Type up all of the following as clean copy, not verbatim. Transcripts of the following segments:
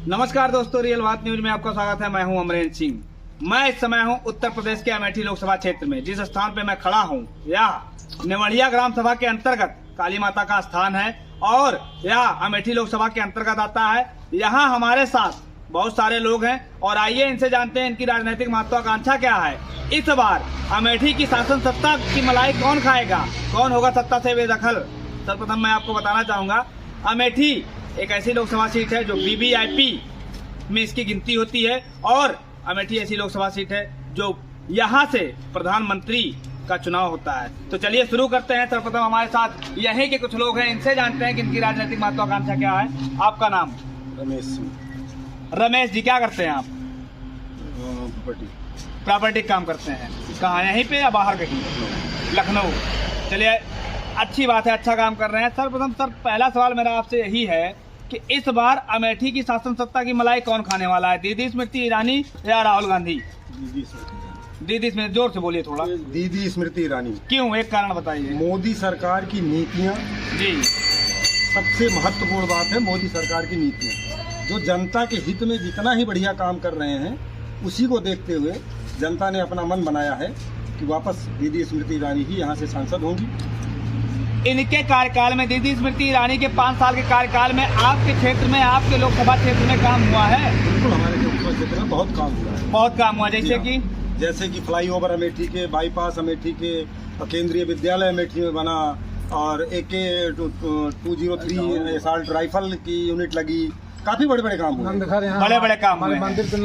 नमस्कार दोस्तों, रियल बात न्यूज में आपका स्वागत है। मैं हूं अमरेंद्र सिंह। मैं इस समय हूं उत्तर प्रदेश के अमेठी लोकसभा क्षेत्र में। जिस स्थान पे मैं खड़ा हूं यह नेवढ़िया ग्राम सभा के अंतर्गत काली माता का स्थान है और यह अमेठी लोकसभा के अंतर्गत आता है। यहाँ हमारे साथ बहुत सारे लोग हैं और आइए इनसे जानते हैं इनकी राजनीतिक महत्वाकांक्षा क्या है। इस बार अमेठी की शासन सत्ता की मलाई कौन खाएगा, कौन होगा सत्ता से बेदखल। सर्वप्रथम मैं आपको बताना चाहूंगा, अमेठी एक ऐसी लोकसभा सीट है जो वीवीआईपी में इसकी गिनती होती है और अमेठी ऐसी लोकसभा सीट है जो यहाँ से प्रधानमंत्री का चुनाव होता है। तो चलिए शुरू करते हैं। सर्वप्रथम हमारे साथ यहीं के कुछ लोग हैं, इनसे जानते हैं कि इनकी राजनीतिक महत्वाकांक्षा क्या है। आपका नाम? रमेश सिंह। रमेश जी, क्या करते हैं आप? प्रॉपर्टी काम करते हैं। कहाँ, यहीं पे या बाहर कहीं? लखनऊ। चलिए, अच्छी बात है, अच्छा काम कर रहे हैं। सर्वप्रथम सर, पहला सवाल मेरा आपसे यही है कि इस बार अमेठी की शासन सत्ता की मलाई कौन खाने वाला है, दीदी स्मृति ईरानी या राहुल गांधी? दीदी स्मृति, जोर से बोलिए थोड़ा। दीदी स्मृति ईरानी। क्यों, एक कारण बताइए। मोदी सरकार की नीतियाँ जी, सबसे महत्वपूर्ण बात है। मोदी सरकार की नीतियाँ जो जनता के हित में जितना ही बढ़िया काम कर रहे हैं, उसी को देखते हुए जनता ने अपना मन बनाया है कि वापस दीदी स्मृति ईरानी ही यहाँ से सांसद होंगी। इनके कार्यकाल में, दीदी स्मृति ईरानी के 5 साल के कार्यकाल में आपके क्षेत्र में, आपके लोकसभा क्षेत्र में काम हुआ है? बिल्कुल, हमारे लोकसभा क्षेत्र में बहुत काम हुआ है। बहुत काम हुआ। जैसे कि फ्लाईओवर अमेठी के, बाईपास अमेठी के, केंद्रीय विद्यालय अमेठी में बना और AK-203 असॉल्ट राइफल की यूनिट लगी। काफी बड़े बड़े काम हुए, बड़े बड़े काम हुए।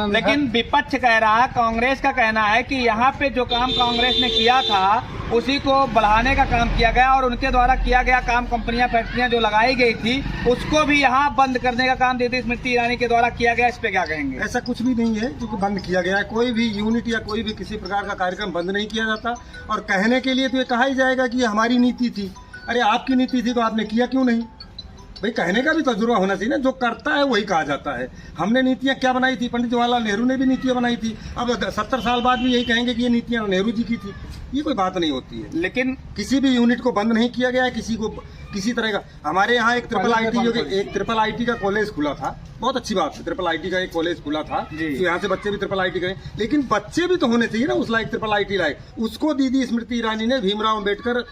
लेकिन विपक्ष कह रहा है, कांग्रेस का कहना है कि यहाँ पे जो काम कांग्रेस ने किया था उसी को बढ़ाने का काम किया गया और उनके द्वारा किया गया काम, कंपनियां फैक्ट्रियां जो लगाई गई थी उसको भी यहाँ बंद करने का काम दीदी स्मृति ईरानी के द्वारा किया गया। इस पे क्या कहेंगे? ऐसा कुछ भी नहीं है जो बंद किया गया है। कोई भी यूनिट या कोई भी किसी प्रकार का कार्यक्रम बंद नहीं किया जाता। और कहने के लिए तो ये कहा ही जाएगा कि ये हमारी नीति थी। अरे आपकी नीति थी तो आपने किया क्यों नहीं? भाई, कहने का भी तजुर्बा होना चाहिए ना। जो करता है वही कहा जाता है। हमने नीतियां क्या बनाई थी? पंडित जवाहरलाल नेहरू ने भी नीतियां बनाई थी। अब 70 साल बाद भी यही कहेंगे कि ये नीतियां नेहरू जी की थी। ये कोई बात नहीं होती है। लेकिन किसी भी यूनिट को बंद नहीं किया गया है, किसी को किसी तरह का। हमारे यहाँ एक ट्रिपल आईटी का कॉलेज खुला था, बहुत अच्छी बात है। ट्रिपल आईटी का एक कॉलेज खुला था तो यहाँ से बच्चे भी ट्रिपल आईटी करें, लेकिन बच्चे भी तो होने चाहिए ना उस लायक, ट्रिपल आईटी लायक। उसको दीदी स्मृति ईरानी ने भीमराव अम्बेडकर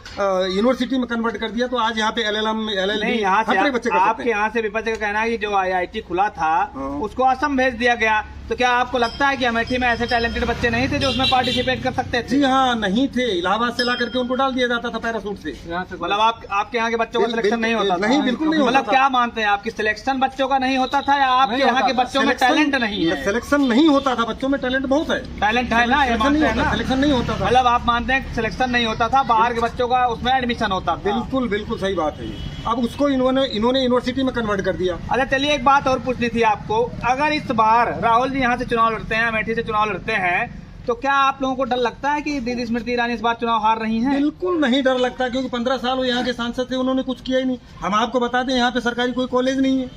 यूनिवर्सिटी में कन्वर्ट कर दिया। तो आज यहाँ पे LLB बच्चे। आपके यहाँ से विपक्ष का कहना है कि जो IIT खुला था उसको असम भेज दिया गया। तो क्या आपको लगता है कि अमेठी में ऐसे टैलेंटेड बच्चे नहीं थे जो उसमें पार्टिसिपेट कर सकते थे? जी हाँ, नहीं थे। इलाहाबाद से ला करके उनको डाल दिया जाता था पैरासूट से। मतलब आपके यहाँ के बच्चों का सिलेक्शन नहीं होता? नहीं, बिल्कुल नहीं होता। मतलब क्या मानते हैं, आपकी सिलेक्शन बच्चों का नहीं होता था या आपके यहाँ के बच्चों में टैलेंट नहीं है? सिलेक्शन नहीं होता था, बच्चों में टैलेंट बहुत है। टैलेंट है ना, ये मानते हैं ना? सिलेक्शन नहीं होता था। मतलब आप मानते हैं सिलेक्शन नहीं होता था, बाहर के बच्चों का उसमें एडमिशन होता था? बिल्कुल बिल्कुल सही बात है। अब उसको इन्होंने यूनिवर्सिटी में कन्वर्ट कर दिया। अच्छा, चलिए एक बात और पूछनी थी आपको। अगर इस बार राहुल जी यहाँ से चुनाव लड़ते हैं, अमेठी से चुनाव लड़ते हैं, तो क्या आप लोगों को डर लगता है कि दीदी स्मृति ईरानी इस बार चुनाव हार रही हैं? बिल्कुल नहीं डर लगता, क्योंकि 15 साल वो यहाँ के सांसद थे, उन्होंने कुछ किया ही नहीं। हम आपको बता दें, यहाँ पे सरकारी कोई कॉलेज नहीं है।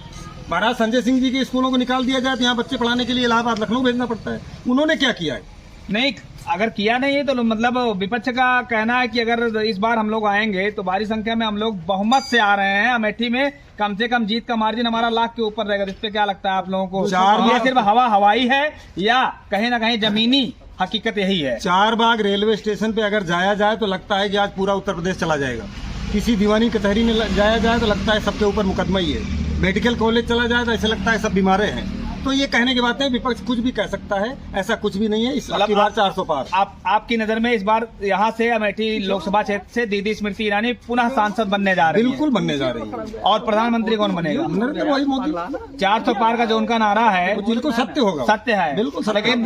महाराज संजय सिंह जी के स्कूलों को निकाल दिया जाए तो यहाँ बच्चे पढ़ाने के लिए इलाहाबाद, लखनऊ भेजना पड़ता है। उन्होंने क्या किया है? नहीं, अगर किया नहीं है तो मतलब विपक्ष का कहना है कि अगर इस बार हम लोग आएंगे तो भारी संख्या में हम लोग बहुमत से आ रहे हैं, अमेठी में कम से कम जीत का मार्जिन हमारा 1 लाख के ऊपर रहेगा। इस पे क्या लगता है आप लोगों को? ये सिर्फ हवाई है या कहीं ना कहीं जमीनी हकीकत यही है? 4 बाग रेलवे स्टेशन पे अगर जाया जाए तो लगता है कि आज पूरा उत्तर प्रदेश चला जाएगा। किसी दीवानी कचहरी में जाया जाए तो लगता है सबके ऊपर मुकदमा ही है। मेडिकल कॉलेज चला जाए तो ऐसे लगता है सब बीमारे हैं। तो ये कहने की बात है, विपक्ष कुछ भी कह सकता है, ऐसा कुछ भी नहीं है। इस बार 400 पार। आपकी नजर में इस बार यहाँ से अमेठी लोकसभा क्षेत्र से दीदी स्मृति ईरानी पुनः सांसद बनने जा रही है? बिल्कुल बनने जा रही है। और प्रधानमंत्री कौन बनेगा? वही मोदी। 400 पार का जो उनका नारा है बिल्कुल सत्य होगा, सत्य है। बिल्कुल। लेकिन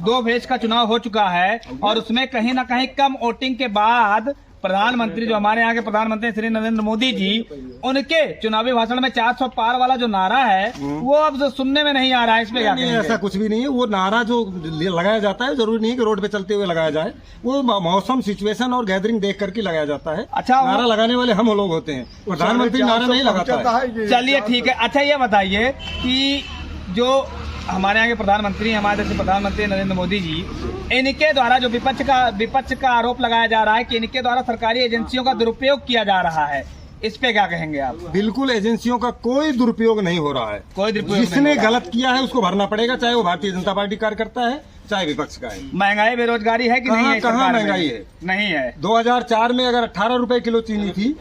2 फेज का चुनाव हो चुका है और उसमें कहीं ना कहीं कम वोटिंग के बाद प्रधानमंत्री, जो हमारे यहाँ के प्रधानमंत्री श्री नरेंद्र मोदी जी, उनके चुनावी भाषण में 400 पार वाला जो नारा है वो अब सुनने में नहीं आ रहा है। इसमें क्या नहीं, ऐसा कुछ भी नहीं है। वो नारा जो लगाया जाता है, जरूरी नहीं है कि रोड पे चलते हुए लगाया जाए। वो मौसम, सिचुएशन और गैदरिंग देख करके लगाया जाता है। अच्छा, नारा लगाने वाले हम लोग होते हैं, प्रधानमंत्री नारा नहीं लगाता है। चलिए ठीक है। अच्छा, ये बताइए कि जो हमारे यहाँ के प्रधानमंत्री, हमारे देश के प्रधानमंत्री नरेंद्र मोदी जी, इनके द्वारा जो विपक्ष का आरोप लगाया जा रहा है कि इनके द्वारा सरकारी एजेंसियों का दुरुपयोग किया जा रहा है, इस पे क्या कहेंगे आप? बिल्कुल एजेंसियों का कोई दुरुपयोग नहीं हो रहा है। कोई दुरुपयोग जिसने नहीं हो रहा। गलत किया है उसको भरना पड़ेगा, चाहे वो भारतीय जनता पार्टी कार्यकर्ता है चाहे विपक्ष का है। महंगाई बेरोजगारी है कि नहीं है? कहाँ सरकार में? महंगाई है? नहीं है। 2004 में अगर 18 रुपए किलो चीनी थी,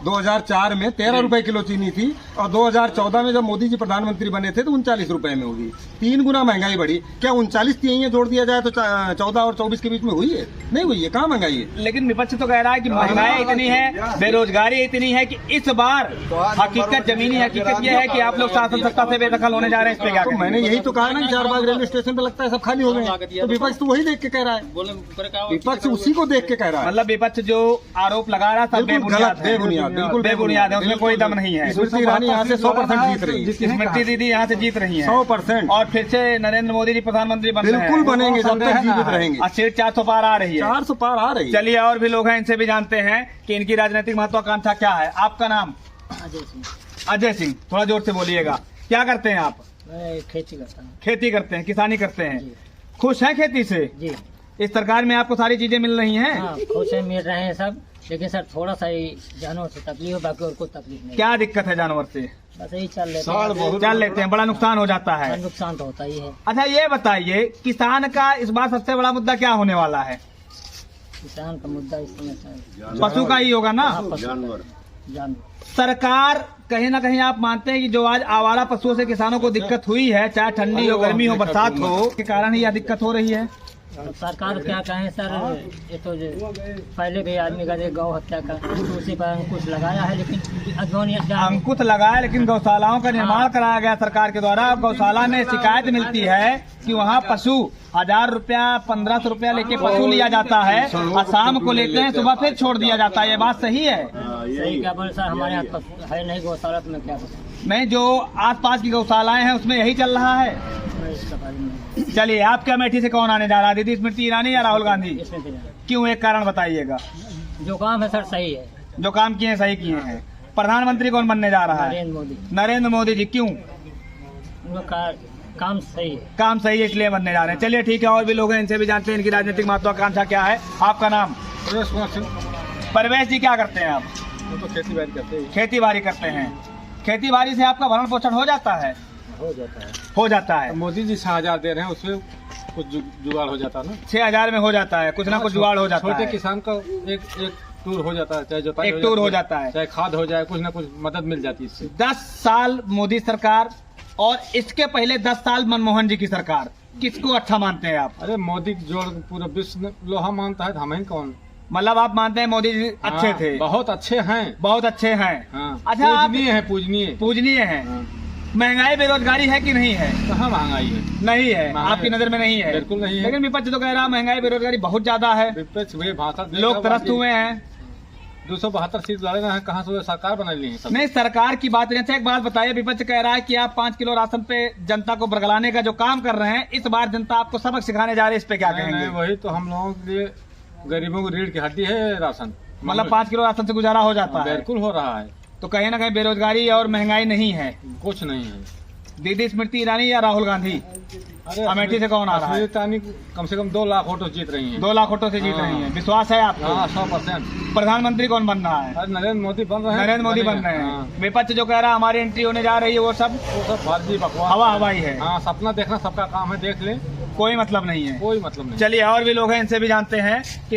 2004 में 13 रुपए किलो चीनी थी, और 2014 में जब मोदी जी प्रधानमंत्री बने थे तो 39 रुपए में होगी। 3 गुना महंगाई बढ़ी। क्या 39 तिहाइयां जोड़ दिया जाए तो 14 और 24 के बीच में हुई है? नहीं हुई है। कहाँ महंगाई है? लेकिन विपक्ष तो कह रहा है कि महंगाई इतनी है, बेरोजगारी इतनी है कि इस बार हकीकत, जमीनी हकीकत यह है कि आप लोग शासन सत्ता से बेदखल होने जा रहे हैं। इस पे क्या तो कहेंगे? मैंने यही तो कहा ना कि चारबाग रेलवे स्टेशन पे लगता है सब खाली हो गए, तो विपक्ष तो वही देख के कह रहा है। विपक्ष उसी को देख के कह रहा है। मतलब विपक्ष जो आरोप लगा रहा था बिल्कुल गलत, बेबुनियाद, बिल्कुल बेबुनियाद है, उसमें कोई दम नहीं है। स्मृति ईरानी यहाँ से 100% जीत रही है। स्मृति दीदी यहाँ से जीत रही है 100%। और फिर से नरेंद्र मोदी जी प्रधानमंत्री बन रहे हैं। बिल्कुल बनेंगे जब तक जीवित रहेंगे। और सीट 400 पार आ रही है। 400 पार आ रही है। चलिए और भी लोग हैं, इनसे भी जानते हैं कि इनकी राजनीतिक महत्वाकांक्षा क्या है। आपका नाम? अजय सिंह। अजय सिंह। थोड़ा जोर से बोलिएगा। क्या करते हैं आप? मैं खेती करता हूँ। खेती करते हैं, किसानी करते हैं। जी। खुश हैं खेती से? जी इस सरकार में आपको सारी चीजें मिल रही हैं? हाँ, खुश है, मिल रहे हैं सब, लेकिन सर थोड़ा सा ही जानवर से तकलीफ है, बाकी और कोई तकलीफ नहीं। क्या दिक्कत है जानवर से? बस यही चल लेते हैं। चल लेते हैं, बड़ा नुकसान हो जाता है। नुकसान तो होता ही है। अच्छा ये बताइए, किसान का इस बार सबसे बड़ा मुद्दा क्या होने वाला है? किसान का मुद्दा इस समय सर पशु का ही होगा ना? हाँ, जानवर। सरकार कहीं ना कहीं आप मानते हैं कि जो आज आवारा पशुओं से किसानों को दिक्कत हुई है, चाहे ठंडी हो, गर्मी हो, बरसात हो, के कारण ही यह दिक्कत हो रही है। अब सरकार क्या कहें सर, ये तो पहले भी आदमी का गौ हत्या का उसी पर अंकुश लगाया है, लेकिन अंकुश लगाया, लेकिन गौशालाओं का निर्माण कराया गया सरकार के द्वारा। गौशाला में शिकायत मिलती है कि वहाँ पशु 1000 रुपया, 1500 रुपया लेके पशु लिया जाता है और शाम को लेते हैं, सुबह फिर छोड़ दिया जाता है। ये बात सही है? सही क्या बोले सर, हमारे यहाँ है नहीं गौशाला, तो मैं क्या बताऊँ। नहीं, जो आसपास की गौशालाएं हैं उसमें यही चल रहा है। इसका बारे में चलिए, आपके अमेठी से कौन आने जा रहा है? दीदी स्मृति ईरानी या राहुल गांधी? इसमें भी नहीं। क्यों, एक कारण बताइएगा। जो काम है सर सही है। जो काम किए हैं सही किए हैं। प्रधानमंत्री कौन बनने जा रहा है? नरेंद्र मोदी। नरेंद्र मोदी जी। क्यों? उनका काम सही है। काम सही है इसलिए बनने जा रहे हैं। चलिए ठीक है, और भी लोग हैं, इनसे भी जानते हैं इनकी राजनीतिक महत्वाकांक्षा क्या है। आपका नाम? परवेश जी। क्या करते हैं आप? तो खेती बाड़ी करते हैं। खेती बाड़ी करते हैं। खेती बाड़ी से आपका भरण पोषण हो जाता है? हो जाता है। हो जाता है। मोदी जी 6000 दे रहे हैं, उसमें कुछ जुगाड़ हो जाता है ना। 6000 में हो जाता है, कुछ ना कुछ जुगाड़ हो जाता है। छोटे किसान का एक टूर हो जाता है, चाहे जोताई एक टूर हो जाता है, चाहे खाद हो जाए, कुछ ना कुछ मदद मिल जाती है इससे। 10 साल मोदी सरकार और इसके पहले 10 साल मनमोहन जी की सरकार, किसको अच्छा मानते हैं आप? अरे मोदी जोड़ पूरा विश्व लोहा मानता है, हम कौन? मतलब आप मानते हैं मोदी जी अच्छे हाँ, थे? बहुत अच्छे हैं। बहुत अच्छे हैं। हाँ, अच्छा, पूजनीय है, पूजनीय। पूजनीय है। हाँ। महंगाई बेरोजगारी है कि नहीं है? कहाँ महंगाई है? नहीं है, महंगाई आपकी नजर में नहीं है? बिल्कुल नहीं है। लेकिन विपक्ष तो कह रहा है महंगाई बेरोजगारी बहुत ज्यादा है, विपक्ष वे भाषा लोग त्रस्त हुए हैं। 272 सीट लड़े रहे हैं, कहाँ से सरकार बना ली है सब? नहीं, सरकार की बात नहीं। अच्छा एक बात बताइए, विपक्ष कह रहा है कि आप 5 किलो राशन पे जनता को बरगलाने का जो काम कर रहे हैं, इस बार जनता आपको सबक सिखाने जा रही है, इस पे क्या नहीं, कहेंगे? नहीं, वही तो हम लोगों के लिए गरीबों को रीढ़ की हड्डी है राशन। मतलब 5 किलो राशन से गुजारा हो जाता है? बिल्कुल हो रहा है। तो कहीं ना कहीं बेरोजगारी और महंगाई नहीं है। कुछ नहीं है। दीदी स्मृति ईरानी या राहुल गांधी? अमेठी से कौन आ रहा है? स्मृति ईरानी कम से कम 2 लाख वोटों जीत रही हैं। 2 लाख वोटों से जीत हाँ। रही है। विश्वास है आपको? हाँ, 100%। प्रधानमंत्री कौन बन रहा है? अरे नरेंद्र मोदी बन रहे हैं। नरेंद्र मोदी बन रहे हाँ। हैं। विपक्ष जो कह रहा है हमारी एंट्री होने जा रही है, वो सब फर्जी बकवास, हवा हवाई है। हाँ, सपना देखना सबका काम है, देख ले, कोई मतलब नहीं है। कोई मतलब नहीं। चलिए और भी लोग हैं, इनसे भी जानते हैं कि